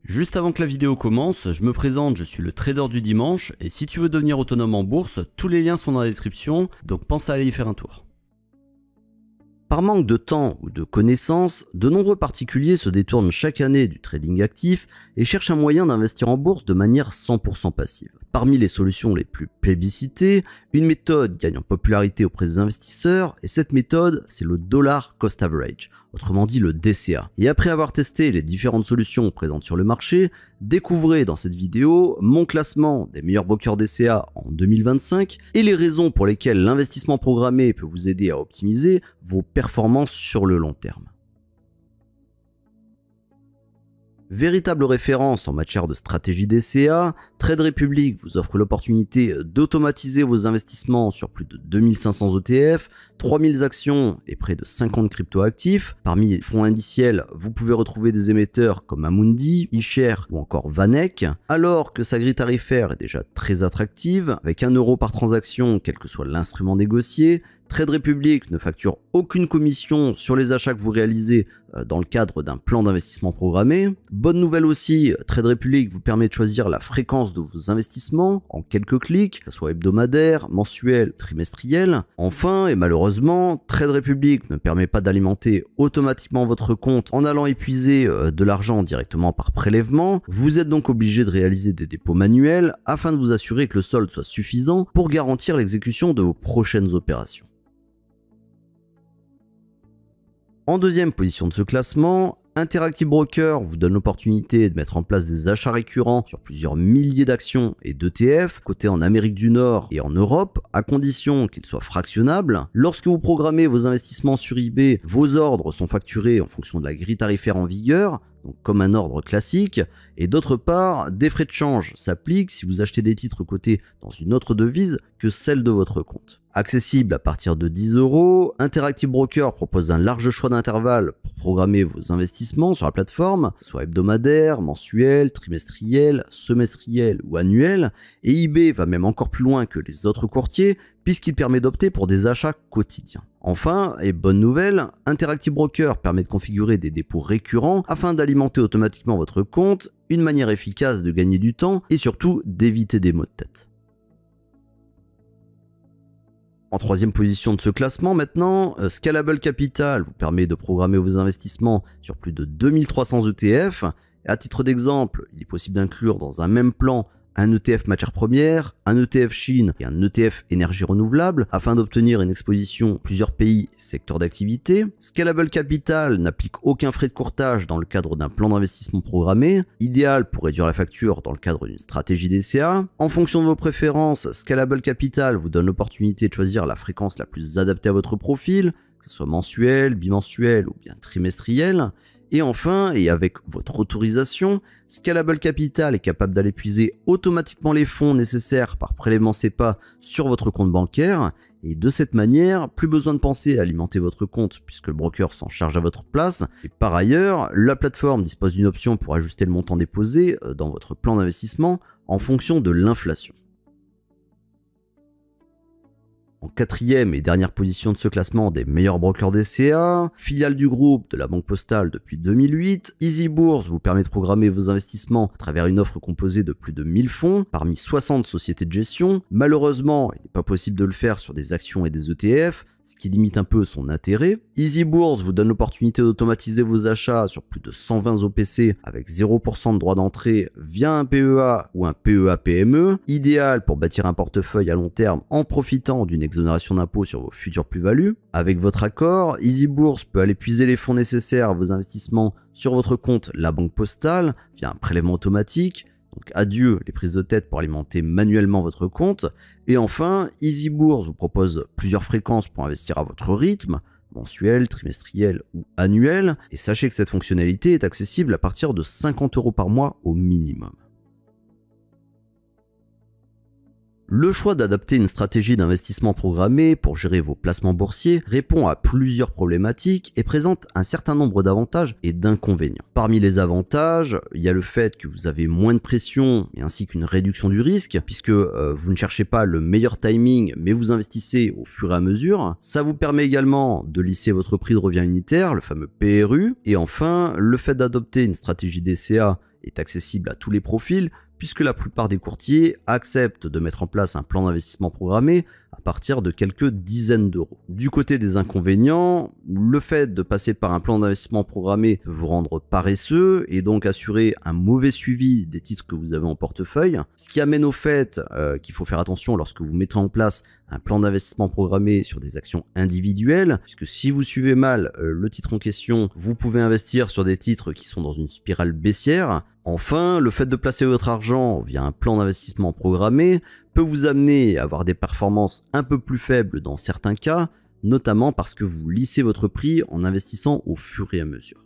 Juste avant que la vidéo commence, je me présente, je suis le trader du dimanche et si tu veux devenir autonome en bourse, tous les liens sont dans la description, donc pense à aller y faire un tour. Par manque de temps ou de connaissances, de nombreux particuliers se détournent chaque année du trading actif et cherchent un moyen d'investir en bourse de manière 100% passive. Parmi les solutions les plus plébiscitées, une méthode gagne en popularité auprès des investisseurs et cette méthode, c'est le Dollar Cost Average, autrement dit le DCA. Et après avoir testé les différentes solutions présentes sur le marché, découvrez dans cette vidéo mon classement des meilleurs brokers DCA en 2025 et les raisons pour lesquelles l'investissement programmé peut vous aider à optimiser vos performances sur le long terme. Véritable référence en matière de stratégie DCA, Trade Republic vous offre l'opportunité d'automatiser vos investissements sur plus de 2500 ETF, 3000 actions et près de 50 cryptoactifs. Parmi les fonds indiciels, vous pouvez retrouver des émetteurs comme Amundi, iShares ou encore Vanek, alors que sa grille tarifaire est déjà très attractive, avec 1 euro par transaction quel que soit l'instrument négocié. Trade Republic ne facture aucune commission sur les achats que vous réalisez dans le cadre d'un plan d'investissement programmé. Bonne nouvelle aussi, Trade Republic vous permet de choisir la fréquence de vos investissements en quelques clics, que ce soit hebdomadaire, mensuel, trimestriel. Enfin, et malheureusement, Trade Republic ne permet pas d'alimenter automatiquement votre compte en allant épuiser de l'argent directement par prélèvement. Vous êtes donc obligé de réaliser des dépôts manuels afin de vous assurer que le solde soit suffisant pour garantir l'exécution de vos prochaines opérations. En deuxième position de ce classement, Interactive Brokers vous donne l'opportunité de mettre en place des achats récurrents sur plusieurs milliers d'actions et d'ETF, cotés en Amérique du Nord et en Europe, à condition qu'ils soient fractionnables. Lorsque vous programmez vos investissements sur eBay, vos ordres sont facturés en fonction de la grille tarifaire en vigueur, donc comme un ordre classique, et d'autre part, des frais de change s'appliquent si vous achetez des titres cotés dans une autre devise que celle de votre compte. Accessible à partir de 10 €, Interactive Brokers propose un large choix d'intervalles pour programmer vos investissements sur la plateforme, soit hebdomadaire, mensuel, trimestriel, semestriel ou annuel, et eBay va même encore plus loin que les autres courtiers puisqu'il permet d'opter pour des achats quotidiens. Enfin, et bonne nouvelle, Interactive Brokers permet de configurer des dépôts récurrents afin d'alimenter automatiquement votre compte, une manière efficace de gagner du temps et surtout d'éviter des maux de tête. En troisième position de ce classement maintenant, Scalable Capital vous permet de programmer vos investissements sur plus de 2300 ETF. Et à titre d'exemple, il est possible d'inclure dans un même plan un ETF matières premières, un ETF Chine et un ETF énergie renouvelable afin d'obtenir une exposition à plusieurs pays et secteurs d'activité. Scalable Capital n'applique aucun frais de courtage dans le cadre d'un plan d'investissement programmé, idéal pour réduire la facture dans le cadre d'une stratégie DCA. En fonction de vos préférences, Scalable Capital vous donne l'opportunité de choisir la fréquence la plus adaptée à votre profil, que ce soit mensuel, bimensuel ou bien trimestriel. Et enfin, et avec votre autorisation, Scalable Capital est capable d'aller puiser automatiquement les fonds nécessaires par prélèvement SEPA sur votre compte bancaire. Et de cette manière, plus besoin de penser à alimenter votre compte puisque le broker s'en charge à votre place. Et par ailleurs, la plateforme dispose d'une option pour ajuster le montant déposé dans votre plan d'investissement en fonction de l'inflation. En quatrième et dernière position de ce classement des meilleurs brokers DCA, filiale du groupe de la Banque Postale depuis 2008, Easy Bourse vous permet de programmer vos investissements à travers une offre composée de plus de 1000 fonds parmi 60 sociétés de gestion. Malheureusement, il n'est pas possible de le faire sur des actions et des ETF, ce qui limite un peu son intérêt. Easy Bourse vous donne l'opportunité d'automatiser vos achats sur plus de 120 OPC avec 0% de droit d'entrée via un PEA ou un PEA-PME, idéal pour bâtir un portefeuille à long terme en profitant d'une exonération d'impôt sur vos futures plus-values. Avec votre accord, Easy Bourse peut aller puiser les fonds nécessaires à vos investissements sur votre compte La Banque Postale via un prélèvement automatique. Donc adieu les prises de tête pour alimenter manuellement votre compte. Et enfin, Easy Bourse vous propose plusieurs fréquences pour investir à votre rythme, mensuel, trimestriel ou annuel. Et sachez que cette fonctionnalité est accessible à partir de 50 € par mois au minimum. Le choix d'adapter une stratégie d'investissement programmée pour gérer vos placements boursiers répond à plusieurs problématiques et présente un certain nombre d'avantages et d'inconvénients. Parmi les avantages, il y a le fait que vous avez moins de pression et ainsi qu'une réduction du risque puisque vous ne cherchez pas le meilleur timing mais vous investissez au fur et à mesure. Ça vous permet également de lisser votre prix de revient unitaire, le fameux PRU. Et enfin, le fait d'adopter une stratégie DCA est accessible à tous les profils, puisque la plupart des courtiers acceptent de mettre en place un plan d'investissement programmé à partir de quelques dizaines d'euros. Du côté des inconvénients, le fait de passer par un plan d'investissement programmé peut vous rendre paresseux et donc assurer un mauvais suivi des titres que vous avez en portefeuille, ce qui amène au fait qu'il faut faire attention lorsque vous mettez en place un plan d'investissement programmé sur des actions individuelles, puisque si vous suivez mal le titre en question, vous pouvez investir sur des titres qui sont dans une spirale baissière. Enfin, le fait de placer votre argent via un plan d'investissement programmé peut vous amener à avoir des performances un peu plus faibles dans certains cas, notamment parce que vous lissez votre prix en investissant au fur et à mesure.